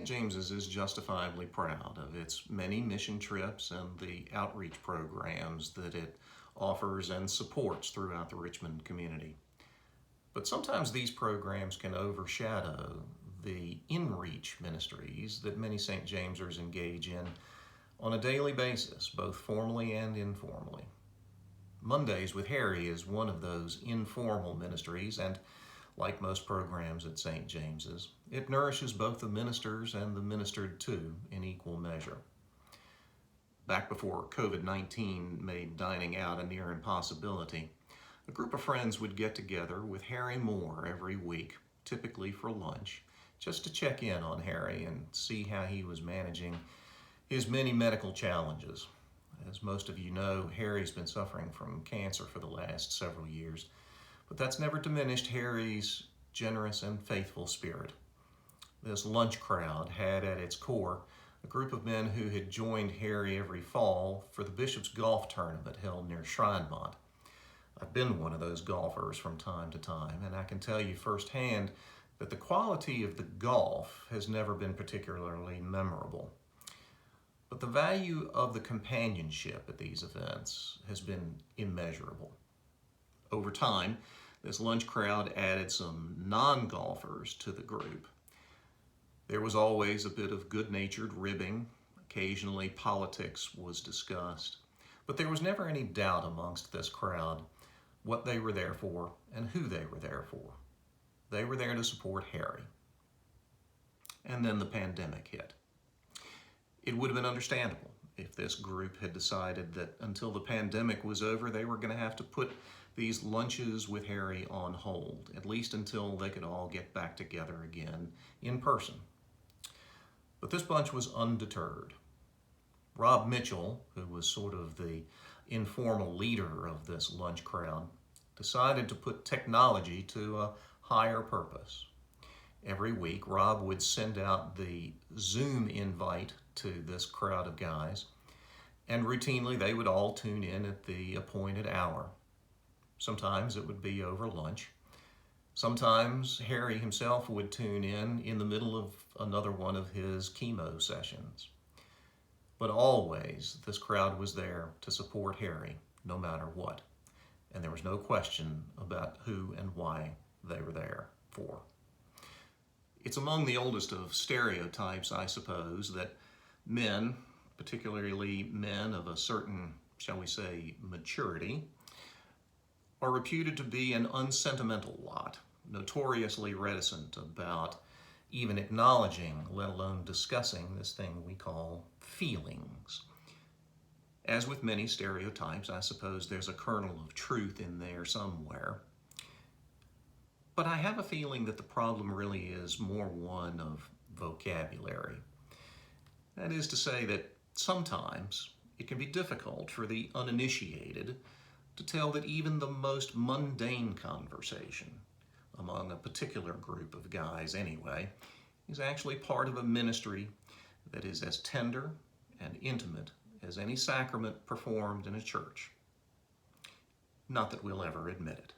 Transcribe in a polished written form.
James's is justifiably proud of its many mission trips and the outreach programs that it offers and supports throughout the Richmond community. But sometimes these programs can overshadow the in-reach ministries that many St. Jamesers engage in on a daily basis, both formally and informally. Mondays with Harry is one of those informal ministries, and like most programs at St. James's, it nourishes both the ministers and the ministered to in equal measure. Back before COVID-19 made dining out a near impossibility, a group of friends would get together with Harry Moore every week, typically for lunch, just to check in on Harry and see how he was managing his many medical challenges. As most of you know, Harry's been suffering from cancer for the last several years, but that's never diminished Harry's generous and faithful spirit. This lunch crowd had at its core a group of men who had joined Harry every fall for the Bishop's Golf Tournament held near Shrinemont. I've been one of those golfers from time to time, and I can tell you firsthand that the quality of the golf has never been particularly memorable. But the value of the companionship at these events has been immeasurable. Over time, this lunch crowd added some non-golfers to the group. There was always a bit of good-natured ribbing. Occasionally, politics was discussed. But there was never any doubt amongst this crowd what they were there for and who they were there for. They were there to support Harry. And then the pandemic hit. It would have been understandable if this group had decided that until the pandemic was over, they were going to have to put these lunches with Harry on hold, at least until they could all get back together again in person. But this bunch was undeterred. Rob Mitchell, who was sort of the informal leader of this lunch crowd, decided to put technology to a higher purpose. Every week, Rob would send out the Zoom invite to this crowd of guys, and routinely they would all tune in at the appointed hour. Sometimes it would be over lunch. Sometimes Harry himself would tune in the middle of another one of his chemo sessions. But always, this crowd was there to support Harry, no matter what. And there was no question about who and why they were there for. It's among the oldest of stereotypes, I suppose, that men, particularly men of a certain, shall we say, maturity, are reputed to be an unsentimental lot, notoriously reticent about even acknowledging, let alone discussing, this thing we call feelings. As with many stereotypes, I suppose there's a kernel of truth in there somewhere. But I have a feeling that the problem really is more one of vocabulary. That is to say that sometimes it can be difficult for the uninitiated to tell that even the most mundane conversation, among a particular group of guys anyway, is actually part of a ministry that is as tender and intimate as any sacrament performed in a church. Not that we'll ever admit it.